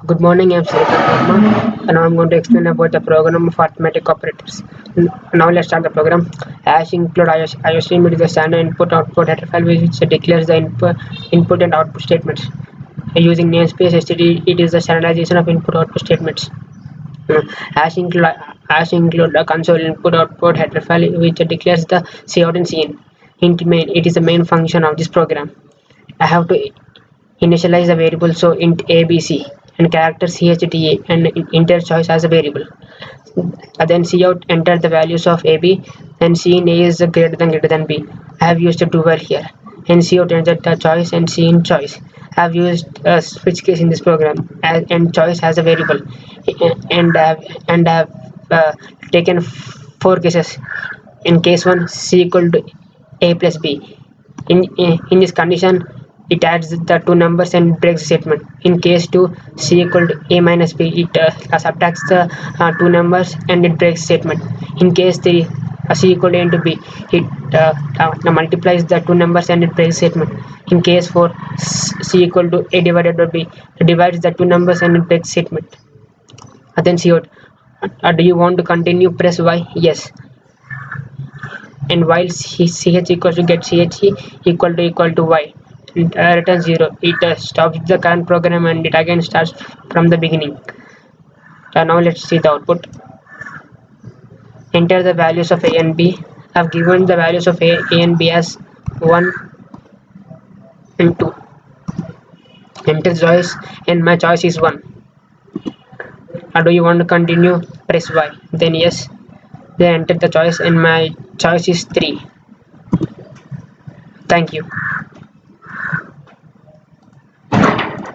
Good morning, I'm Srikanth Verma, and now I'm going to explain about the program of arithmetic operators. Now let's start the program. Hash include IOStream is the standard input-output header file which declares the input and output statements. Using namespace std, it is the standardization of input-output statements. Hash include a console input-output header file which declares the cout and cin. Int main, it is the main function of this program. I have to initialize the variable, so int abc and character chda and enter choice as a variable. Then cout enter the values of ab, and cin a is greater than b. I have used a do while here, and cout enter the choice and cin choice. I have used a switch case in this program and choice as a variable, and I have taken four cases. In case 1, c equal to a plus b. In this condition, it adds the two numbers and breaks the statement. In case 2, c equal to a minus b, it subtracts the two numbers and it breaks the statement. In case 3, c equal to a into b, it multiplies the two numbers and it breaks the statement. In case 4, c equal to a divided by b, it divides the two numbers and it breaks the statement. Then cout. Do you want to continue? Press y. Yes. And while ch equals to get ch equal to y, it returns 0. It stops the current program and it again starts from the beginning. Now let's see the output. Enter the values of a and b. I've given the values of a and b as 1 and 2. Enter choice, and my choice is 1. Do you want to continue? Press y. Then yes. Then enter the choice, and my choice is 3. Thank you.